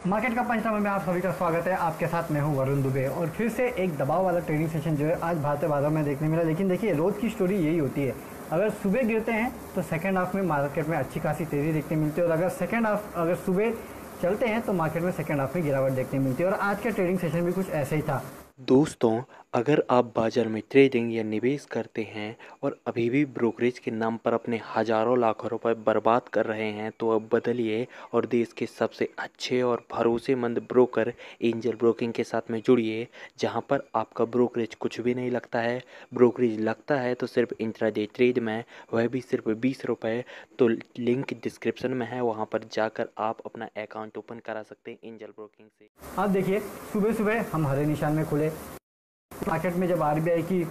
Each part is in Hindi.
मार्केट का पंचनामे में आप सभी का स्वागत है। आपके साथ मैं हूं वरुण दुबे और फिर से एक दबाव वाला ट्रेडिंग सेशन जो है आज भारतीय बाजार में देखने मिला। लेकिन देखिए रोज़ की स्टोरी यही होती है, अगर सुबह गिरते हैं तो सेकंड हाफ में मार्केट में अच्छी खासी तेज़ी देखने मिलती है और अगर सुबह चलते हैं तो मार्केट में सेकंड हाफ में गिरावट देखने मिलती है। और आज का ट्रेडिंग सेशन भी कुछ ऐसे ही था। दोस्तों, अगर आप बाजार में ट्रेडिंग या निवेश करते हैं और अभी भी ब्रोकरेज के नाम पर अपने हजारों लाखों रुपए बर्बाद कर रहे हैं तो अब बदलिए और देश के सबसे अच्छे और भरोसेमंद ब्रोकर एंजल ब्रोकिंग के साथ में जुड़िए, जहां पर आपका ब्रोकरेज कुछ भी नहीं लगता है। ब्रोकरेज लगता है तो सिर्फ इंट्राडे ट्रेड में, वह भी सिर्फ 20 रुपये। तो लिंक डिस्क्रिप्शन में है, वहां पर जाकर आप अपना अकाउंट ओपन करा सकते हैं एंजल ब्रोकिंग से। आप देखिए सुबह सुबह हम हरे निशान में खुले। मार्केट में जब आरबीआई की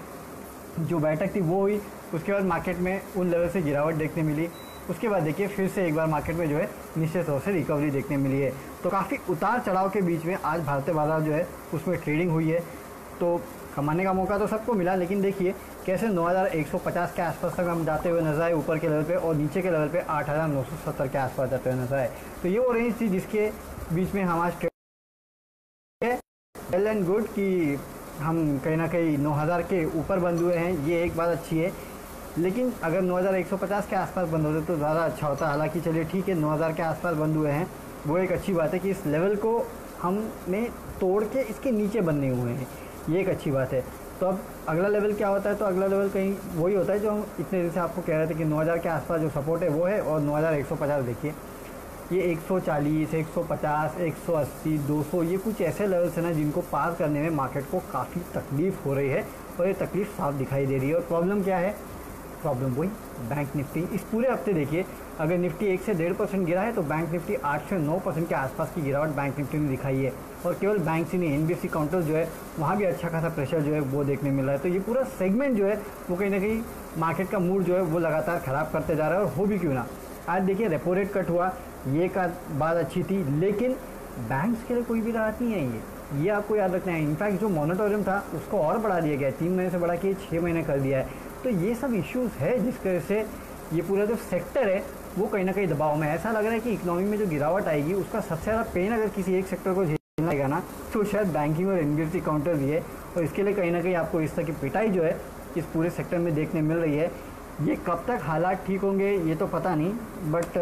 जो बैठक थी वो हुई, उसके बाद मार्केट में उन लेवल से गिरावट देखने मिली। उसके बाद देखिए फिर से एक बार मार्केट में जो है निश्चित तौर से रिकवरी देखने मिली है। तो काफ़ी उतार चढ़ाव के बीच में आज भारतीय बाजार जो है उसमें ट्रेडिंग हुई है। तो कमाने का मौका तो सबको मिला, लेकिन देखिए कैसे 9150 के आसपास तक हम जाते हुए नजर आए ऊपर के लेवल पे, और नीचे के लेवल पे 8970 के आसपास जाते हुए नजर आए। तो ये वो रेंज थी जिसके बीच में हम आज वेल एंड गुड कि हम कहीं ना कहीं 9000 के ऊपर बंद हुए हैं, ये एक बात अच्छी है। लेकिन अगर 9150 के आसपास बंद होते तो ज़्यादा अच्छा होता। हालांकि चलिए ठीक है, 9000 के आसपास बंद हुए हैं, वो एक अच्छी बात है कि इस लेवल को हमने तोड़ के इसके नीचे बंधे हुए हैं, ये एक अच्छी बात है। तो अब अगला लेवल क्या होता है? तो अगला लेवल कहीं वही होता है जो हम इतने दिन से आपको कह रहे थे कि 9000 के आसपास जो सपोर्ट है वो है। और 9150 देखिए ये 140, 150, 180, 200 ये कुछ ऐसे लेवल्स हैं ना जिनको पार करने में मार्केट को काफ़ी तकलीफ़ हो रही है, और ये तकलीफ़ साफ दिखाई दे रही है। और प्रॉब्लम क्या है? प्रॉब्लम वही बैंक निफ्टी। इस पूरे हफ्ते देखिए अगर निफ्टी 1 से 1.5% गिरा है तो बैंक निफ्टी 8 से 9% के आसपास की गिरावट बैंक निफ्टी ने दिखाई है। और केवल बैंक से नहीं, एनबीएफसी काउंटर जो है वहाँ भी अच्छा खासा प्रेशर जो है वो देखने मिल रहा है। तो ये पूरा सेगमेंट जो है वो कहीं ना कहीं मार्केट का मूड जो है वो लगातार ख़राब करते जा रहा है। और हो भी क्यों ना, आज देखिए रेपो रेट कट हुआ, ये का बात अच्छी थी, लेकिन बैंक्स के लिए कोई भी राहत नहीं है। ये आपको याद रखना है। इनफैक्ट जो मॉनिटोरियम था उसको और बढ़ा दिया गया है, 3 महीने से बढ़ा के 6 महीने कर दिया है। तो ये सब इश्यूज़ है जिसकी वजह से ये पूरा जो सेक्टर है वो कहीं ना कहीं दबाव में। ऐसा लग रहा है कि इकोनॉमी में जो गिरावट आएगी उसका सबसे ज़्यादा पेन अगर किसी एक सेक्टर को झेलना आएगा ना तो शायद बैंकिंग और एनबीएफसी काउंटर भी है। और इसके लिए कहीं ना कहीं आपको इस तरह की पिटाई जो है इस पूरे सेक्टर में देखने मिल रही है। ये कब तक हालात ठीक होंगे ये तो पता नहीं, बट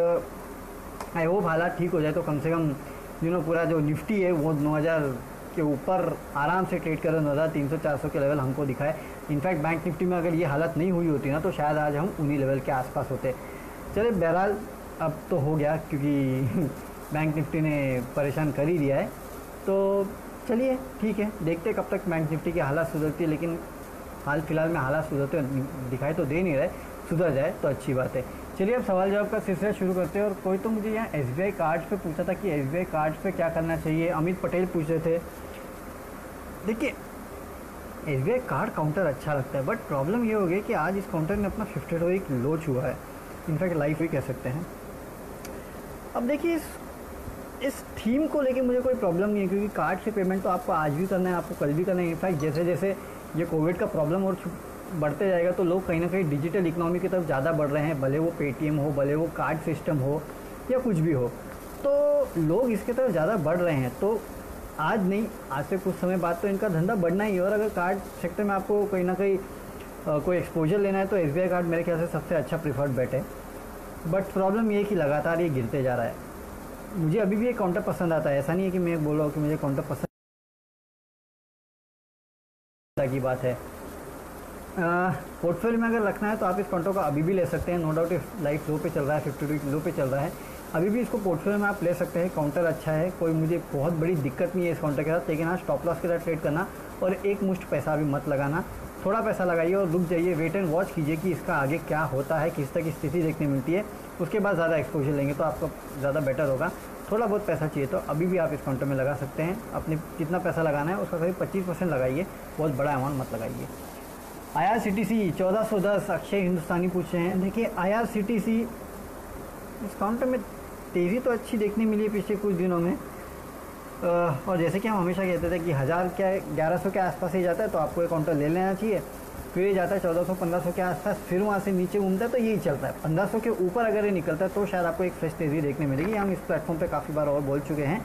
आई होप हालात ठीक हो जाए तो कम से कम पूरा जो निफ्टी है वो 9000 के ऊपर आराम से ट्रेड कर 9300-400 के लेवल हमको दिखाए। इनफैक्ट बैंक निफ्टी में अगर ये हालत नहीं हुई होती ना तो शायद आज हम उन्हीं लेवल के आसपास होते। चले बहरहाल अब तो हो गया, क्योंकि बैंक निफ्टी ने परेशान कर ही दिया है। तो चलिए ठीक है, देखते कब तक बैंक निफ्टी की हालत सुधरती है। लेकिन हाल फिलहाल में हालात सुधरते दिखाई तो दे नहीं रहे, सुधर जाए तो अच्छी बात है। चलिए अब सवाल जवाब का सिलसिला शुरू करते हैं। और कोई तो मुझे यहाँ एसबीआई कार्ड्स पे पूछा था कि एसबीआई कार्ड्स पे क्या करना चाहिए, अमित पटेल पूछ रहे थे। देखिए एसबीआई कार्ड काउंटर अच्छा लगता है, बट प्रॉब्लम ये हो गई कि आज इस काउंटर ने अपना 50 वीक लो छुआ है, इनफैक्ट लाइफ भी कह सकते हैं। अब देखिए इस थीम को लेके मुझे कोई प्रॉब्लम नहीं है, क्योंकि कार्ड से पेमेंट तो आपको आज भी करना है, आपको कल भी करना है। इनफैक्ट जैसे जैसे ये कोविड का प्रॉब्लम और बढ़ते जाएगा तो लोग कहीं ना कहीं डिजिटल इकोनॉमी की तरफ ज़्यादा बढ़ रहे हैं, भले वो पेटीएम हो, भले वो कार्ड सिस्टम हो या कुछ भी हो, तो लोग इसके तरफ ज़्यादा बढ़ रहे हैं। तो आज नहीं, आज से कुछ समय बाद तो इनका धंधा बढ़ना ही है। और अगर कार्ड सेक्टर में आपको कहीं ना कहीं कोई एक्सपोजर लेना है तो एसबीआई कार्ड मेरे ख्याल से सबसे अच्छा प्रीफर्ड बेट है। बट प्रॉब्लम ये है कि लगातार ये गिरते जा रहा है। मुझे अभी भी ये काउंटर पसंद आता है, ऐसा नहीं है कि मैं बोल रहा हूँ कि मुझे काउंटर पसंद की बात है। पोर्टफोलियो में अगर रखना है तो आप इस काउंटर को अभी भी ले सकते हैं। नो डाउट लाइफ लो पे चल रहा है, 52 लो पे चल रहा है, अभी भी इसको पोर्टफोलियो में आप ले सकते हैं। काउंटर अच्छा है, कोई मुझे बहुत बड़ी दिक्कत नहीं है इस काउंटर के साथ। लेकिन हाँ, स्टॉप लॉस के साथ ट्रेड करना और एक मुश्त पैसा भी मत लगाना। थोड़ा पैसा लगाइए और रुक जाइए, वेट एंड वॉच कीजिए कि इसका आगे क्या होता है, किस तरह की स्थिति देखने मिलती है। उसके बाद ज़्यादा एक्सपोजर लेंगे तो आपका ज़्यादा बेटर होगा। थोड़ा बहुत पैसा चाहिए तो अभी भी आप इस काउंटर में लगा सकते हैं। अपने कितना पैसा लगाना है उसका करीब 25% लगाइए, बहुत बड़ा अमाउंट मत लगाइए। IRCTC 1410 अक्षय हिंदुस्तानी पूछ रहे हैं। देखिए IRCTC इस काउंटर में तेज़ी तो अच्छी देखने मिली है पिछले कुछ दिनों में, और जैसे कि हम हमेशा कहते थे कि 1000 क्या 1100 के आसपास ही जाता है तो आपको एक काउंटर ले लेना चाहिए। फिर ये जाता है 1400-1500 के आसपास, फिर वहाँ से नीचे घूमता है तो यही चलता है। 1500 के ऊपर अगर ये निकलता है तो शायद आपको एक फ्रेश तेज़ी देखने मिलेगी। हम इस प्लेटफॉर्म पे काफ़ी बार और बोल चुके हैं।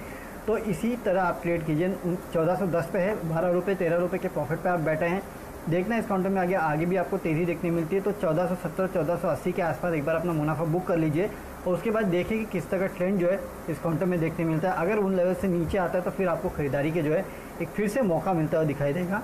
तो इसी तरह आप ट्रेड कीजिए। 1410 पे है, 12 रुपये 13 रुपये के प्रॉफिट पे आप बैठे हैं। देखना इस काउंटर में आगे भी आपको तेज़ी देखने मिलती है, तो 1470 1480 के आसपास एक बार अपना मुनाफा बुक कर लीजिए और उसके बाद देखिए कि किस तरह का ट्रेंड जो है इस काउंटर में देखने मिलता है। अगर उन लेवल से नीचे आता है तो फिर आपको ख़रीदारी के जो है एक फिर से मौका मिलता हुआ दिखाई देगा,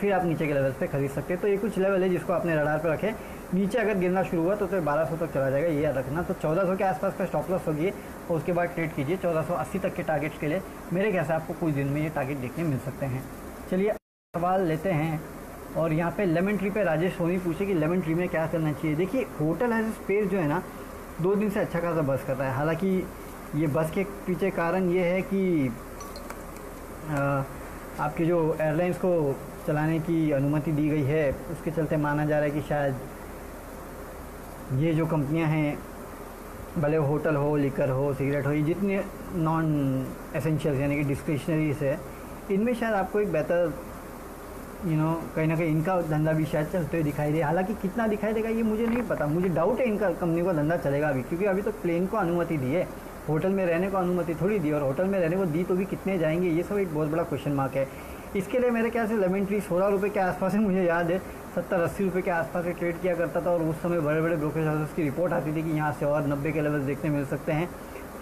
फिर आप नीचे के लेवल पे खरीद सकते हैं। तो ये कुछ लेवल है जिसको आपने रडार पर रखें। नीचे अगर गिरना शुरू हुआ तो फिर 1200 तक चला जाएगा, ये याद रखना। तो 1400 के आसपास का स्टॉप लॉस होगी और उसके बाद ट्रेड कीजिए 1480 तक के टारगेट्स के लिए। मेरे ख्याल से आपको कुछ दिन में ये टारगेट देखने मिल सकते हैं। चलिए सवाल लेते हैं, और यहाँ पे लेमन ट्री पे राजेश सोनी पूछे कि लेमन ट्री में क्या करना चाहिए। देखिए होटल एज स्पेस जो है ना 2 दिन से अच्छा खासा बस कर रहा है। हालांकि ये बस के पीछे कारण ये है कि आपके जो एयरलाइंस को चलाने की अनुमति दी गई है, उसके चलते माना जा रहा है कि शायद ये जो कंपनियां हैं, भले होटल हो, लिकर हो, सिगरेट हो, ये जितने नॉन एसेंशियल्स यानी कि डिस्क्रिशनरीज है, इनमें शायद आपको एक बेहतर कहीं ना कहीं इनका धंधा भी शायद चलते हुए दिखाई दे। हालांकि कितना दिखाई देगा ये मुझे नहीं पता, मुझे डाउट है इनका कंपनी का धंधा चलेगा अभी, क्योंकि अभी तो प्लेन को अनुमति दी है, होटल में रहने को अनुमति थोड़ी दी, और होटल में रहने को दी तो भी कितने जाएंगे, ये सब एक बहुत बड़ा क्वेश्चन मार्क है। इसके लिए मेरे ख्याल से लेमन ट्री 16 रुपये के आसपास है, मुझे याद है 70-80 रुपये के आसपास ट्रेड किया करता था, और उस समय बड़े बड़े ब्रोकरेज हाउसेस की रिपोर्ट आती थी कि यहाँ से और 90 के लेवल देखने मिल सकते हैं।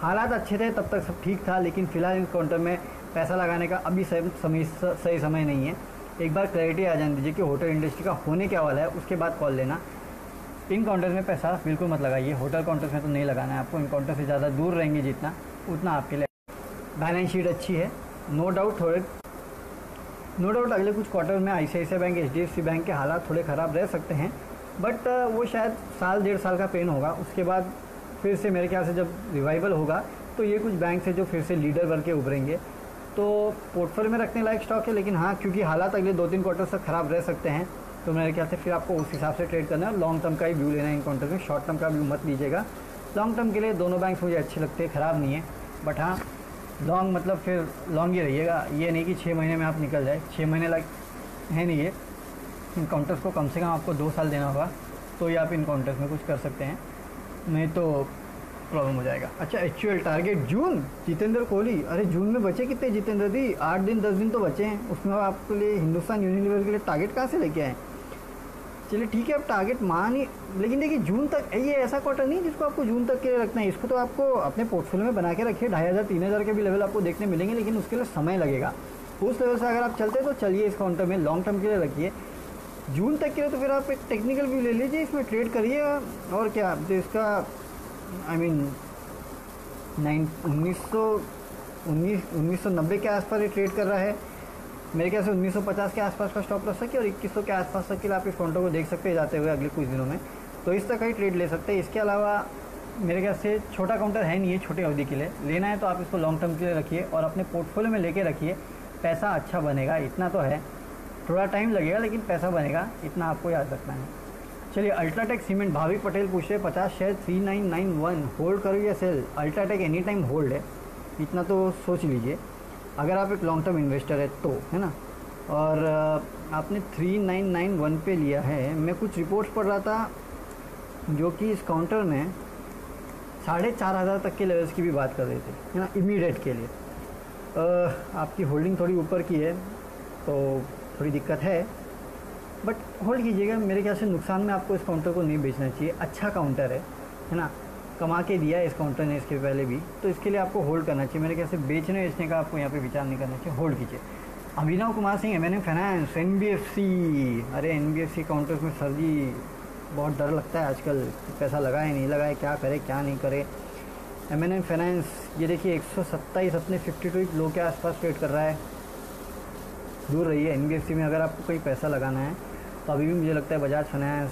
हालात अच्छे थे, तब तक सब ठीक था, लेकिन फिलहाल इस काउंटर में पैसा लगाने का अभी सही समय नहीं है। एक बार क्लैरिटी आ जाने दीजिए कि होटल इंडस्ट्री का होने क्या वाला है, उसके बाद कॉल लेना। इन काउंटर में पैसा बिल्कुल मत लगाइए, होटल काउंटर में तो नहीं लगाना है आपको। इन काउंटर से ज़्यादा दूर रहेंगे जितना, उतना आपके लिए। बैलेंस शीट अच्छी है, नो डाउट अगले कुछ क्वार्टर में ICICI बैंक, HDFC बैंक के हालात थोड़े ख़राब रह सकते हैं, बट वो शायद साल 1.5 साल का पेन होगा। उसके बाद फिर से मेरे ख्याल से जब रिवाइवल होगा तो ये कुछ बैंक है जो फिर से लीडर बन के उभरेंगे। तो पोर्टफोलियो में रखने लायक स्टॉक है, लेकिन हाँ क्योंकि हालात अगले 2-3 क्वार्टर तक ख़राब रह सकते हैं, तो मेरे ख्याल से फिर आपको उस हिसाब से ट्रेड करना है। लॉन्ग टर्म का ही व्यू लेना है इन काउंटर में, शॉर्ट टर्म का व्यू मत लीजिएगा। लॉन्ग टर्म के लिए दोनों बैंक्स मुझे अच्छे लगते हैं, ख़राब नहीं है, बट हाँ लॉन्ग मतलब फिर लॉन्ग ही रहिएगा। ये नहीं कि 6 महीने में आप निकल जाए, 6 महीने लाइक है नहीं। ये इन काउंटर्स को कम से कम आपको 2 साल देना होगा, तो ये आप इन काउंटर्स में कुछ कर सकते हैं, नहीं तो प्रॉब्लम हो जाएगा। अच्छा एक्चुअल टारगेट जून, जितेंद्र कोहली, अरे जून में बचे कितने जितेंद्र दी? 8 दिन 10 दिन तो बचे हैं, उसमें आपके लिए हिंदुस्तान यूनिलीवर के लिए टारगेट कहाँ से लेके आए? चलिए ठीक है, अब टारगेट मान ही, लेकिन देखिए जून तक ये ऐसा क्वार्टर नहीं जिसको आपको जून तक के लिए रखना है। इसको तो आपको अपने पोर्टफोलियो में बना के रखिए, 2500-3000 के भी लेवल आपको देखने मिलेंगे, लेकिन उसके लिए समय लगेगा। उस लेवल से अगर आप चलते हैं तो चलिए इस काउंटर में लॉन्ग टर्म के लिए रखिए। जून तक के लिए तो फिर आप एक टेक्निकल व्यू ले लीजिए, इसमें ट्रेड करिए। और क्या तो इसका 1990 के आसपास ये ट्रेड कर रहा है, मेरे ख्याल से 1950 के आसपास का स्टॉप लॉस है, और 2100 के आसपास तक के लिए आप इस काउंटर को देख सकते हैं जाते हुए अगले कुछ दिनों में, तो इस तक का ही ट्रेड ले सकते हैं। इसके अलावा मेरे ख्याल से छोटा काउंटर है नहीं है छोटी अवधि के लिए, लेना है तो आप इसको लॉन्ग टर्म के लिए रखिए और अपने पोर्टफोलियो में लेके रखिए, पैसा अच्छा बनेगा, इतना तो है। थोड़ा टाइम लगेगा लेकिन पैसा बनेगा, इतना आपको याद रखना है। चलिए अल्ट्राटेक सीमेंट, भाविक पटेल पूछ रहे 50 शेयर 3991 होल्ड करो या sell? UltraTech any time hold है, इतना तो सोच लीजिए अगर आप एक लॉन्ग टर्म इन्वेस्टर है तो, है ना। और आपने 3991 पे लिया है। मैं कुछ रिपोर्ट्स पढ़ रहा था जो कि इस काउंटर में 4500 तक के लेवल्स की भी बात कर रहे थे, है ना, इमीडिएट के लिए। आपकी होल्डिंग थोड़ी ऊपर की है तो थोड़ी दिक्कत है, बट होल्ड कीजिएगा। मेरे ख्याल से नुकसान में आपको इस काउंटर को नहीं बेचना चाहिए, अच्छा काउंटर है ना, कमा के दिया है इस काउंटर ने इसके पहले भी, तो इसके लिए आपको होल्ड करना चाहिए। मेरे ख्याल से बेचने बेचने का आपको यहाँ पे विचार नहीं करना चाहिए, होल्ड कीजिए। Abhinav Kumar Singh, M&M finance, NBFC, अरे NBFC काउंटर्स में सर जी बहुत डर लगता है आजकल, पैसा लगाए नहीं लगाए, क्या करे क्या नहीं करे। M&M फाइनेंस ये देखिए 127 अपने 52 लो के आसपास ट्रेड कर रहा है, दूर रहिए। NBFC में अगर आपको कोई पैसा लगाना है तो अभी भी मुझे लगता है बजाज फाइनेंस,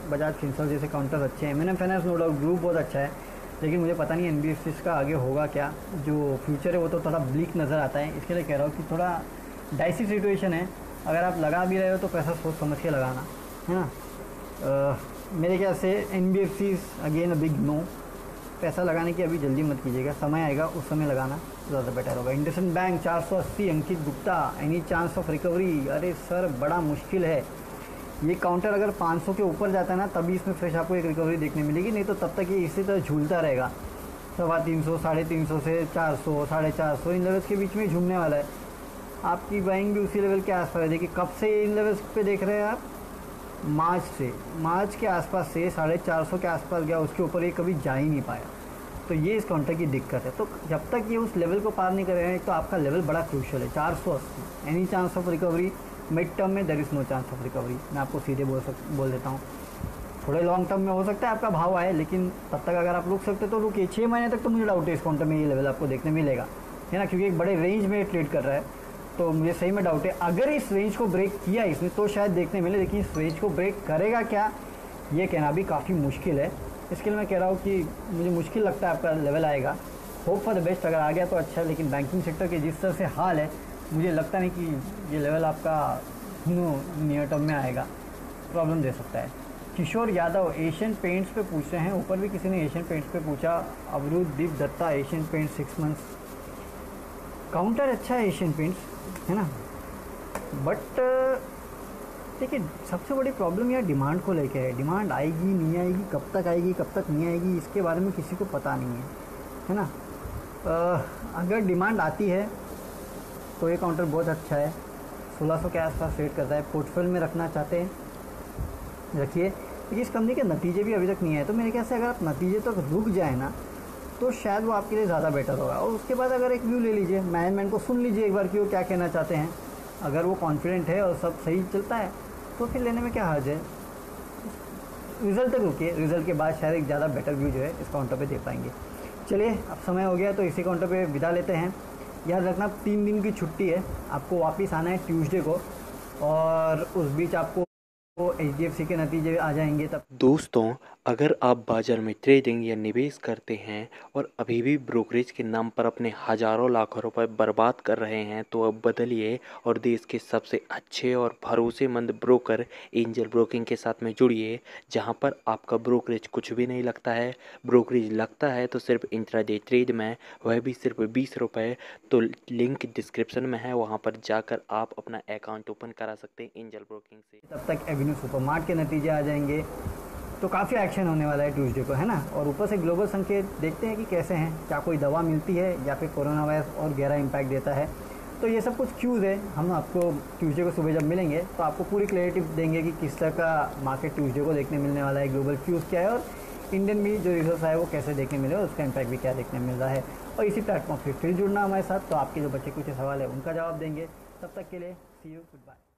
बजाज फिनसर्व जैसे काउंटर्स अच्छे हैं। M&M finance no doubt group बहुत अच्छा है, लेकिन मुझे पता नहीं NBFC का आगे होगा क्या, जो फ्यूचर है वो तो थोड़ा ब्लीक नज़र आता है। इसके लिए कह रहा हूँ कि थोड़ा डाइसी सिचुएशन है, अगर आप लगा भी रहे हो तो पैसा सोच समझ के लगाना, है ना। मेरे ख्याल से NBFC again a big no, पैसा लगाने की अभी जल्दी मत कीजिएगा, समय आएगा उस समय लगाना ज़्यादा बेटर होगा। IndusInd bank 480, Ankit Gupta, any chance of recovery? अरे सर बड़ा मुश्किल है, ये काउंटर अगर 500 के ऊपर जाता है ना तभी इसमें फ्रेश आपको एक रिकवरी देखने मिलेगी, नहीं तो तब तक ये इसी तरह झूलता रहेगा। 350, 350 से 400, 450 इन लेवल्स के बीच में झूमने वाला है। आपकी बाइंग भी उसी लेवल के आसपास है। देखिए कब से इन लेवल्स पे देख रहे हैं आप, मार्च के आसपास से 450 के आसपास गया, उसके ऊपर ये कभी जा ही नहीं पाया। तो ये इस काउंटर की दिक्कत है। तो जब तक ये उस लेवल को पार नहीं कर रहे हैं, तो आपका लेवल बड़ा क्रूशियल है 480। Any chance of recovery mid term में, there is no chance of recovery. मैं आपको सीधे बोल देता हूँ। थोड़े लॉन्ग टर्म में हो सकता है आपका भाव आए, लेकिन तब तक अगर आप रुक सकते तो रुकिए। 6 महीने तक तो मुझे डाउट है इस काउंटर में ये लेवल आपको देखने मिलेगा, है ना, क्योंकि एक बड़े रेंज में ट्रेड कर रहा है। तो मुझे सही में डाउट है, अगर इस रेंज को ब्रेक किया इसने तो शायद देखने मिले, लेकिन इस रेंज को ब्रेक करेगा क्या, ये कहना भी काफ़ी मुश्किल है। इसके लिए मैं कह रहा हूँ कि मुझे मुश्किल लगता है आपका लेवल आएगा। होप फॉर द बेस्ट, अगर आ गया तो अच्छा है, लेकिन बैंकिंग सेक्टर के जिस तरह से हाल है, मुझे लगता नहीं कि ये लेवल आपका नियर टर्म में आएगा, प्रॉब्लम दे सकता है। किशोर यादव एशियन पेंट्स पे पूछ रहे हैं, ऊपर भी किसी ने एशियन पेंट्स पे पूछा। Avrudeep Datta Asian Paints 6 months counter अच्छा है एशियन पेंट्स, है ना, बट देखिए सबसे बड़ी प्रॉब्लम यार डिमांड को लेके है। डिमांड आएगी नहीं आएगी, कब तक आएगी कब तक नहीं आएगी, इसके बारे में किसी को पता नहीं है ना। अगर डिमांड आती है तो ये काउंटर बहुत अच्छा है, 1600 के आसपास ट्रेड करता है। पोर्टफोलियो में रखना चाहते हैं रखिए, लेकिन इस कंपनी के नतीजे भी अभी तक नहीं आए। तो मेरे ख्याल से अगर आप नतीजे तक रुक जाए ना, तो शायद वो आपके लिए ज़्यादा बेटर होगा। और उसके बाद अगर एक व्यू ले लीजिए, मैनेजमेंट को सुन लीजिए एक बार कि वो क्या कहना चाहते हैं। अगर वो कॉन्फिडेंट है और सब सही चलता है तो फिर लेने में क्या हर्ज है। रिजल्ट तक रुकिए, रिजल्ट के बाद शायद एक ज़्यादा बेटर व्यू जो है इस काउंटर पे दे पाएंगे। चलिए अब समय हो गया तो इसी काउंटर पे विदा लेते हैं। याद रखना 3 दिन की छुट्टी है, आपको वापस आना है ट्यूसडे को, और उस बीच आपको HDFC के नतीजे आ जाएंगे तब। दोस्तों, अगर आप बाजार में ट्रेडिंग या निवेश करते हैं और अभी भी ब्रोकरेज के नाम पर अपने हजारों लाखों रुपए बर्बाद कर रहे हैं, तो अब बदलिए और देश के सबसे अच्छे और भरोसेमंद ब्रोकर एंजल ब्रोकिंग के साथ में जुड़िए, जहां पर आपका ब्रोकरेज कुछ भी नहीं लगता है। ब्रोकरेज लगता है तो सिर्फ इंट्राडे ट्रेड में, वह भी सिर्फ 20 रुपये। तो लिंक डिस्क्रिप्शन में है, वहां पर जाकर आप अपना अकाउंट ओपन करा सकते हैं एंजल ब्रोकिंग से। तब तक एवेन्यू सुपरमार्ट के नतीजे आ जाएंगे, तो काफ़ी एक्शन होने वाला है ट्यूसडे को, है ना। और ऊपर से ग्लोबल संकेत देखते हैं कि कैसे हैं, क्या कोई दवा मिलती है या फिर कोरोना वायरस और गहरा इम्पैक्ट देता है। तो ये सब कुछ क्यूज़ है। हम आपको ट्यूसडे को सुबह जब मिलेंगे तो आपको पूरी क्लैरिटी देंगे कि किस तरह का मार्केट ट्यूसडे को देखने मिलने वाला है, ग्लोबल क्यूज़ क्या है और इंडियन भी जो रिजल्ट है वो कैसे देखने मिले और उसका इम्पैक्ट भी क्या देखने मिल रहा है। और इसी प्लेटफॉर्म पर फिर जुड़ना हमारे साथ, तो आपके जो बच्चे कुछ सवाल है उनका जवाब देंगे। तब तक के लिए सी यू, गुड बाय।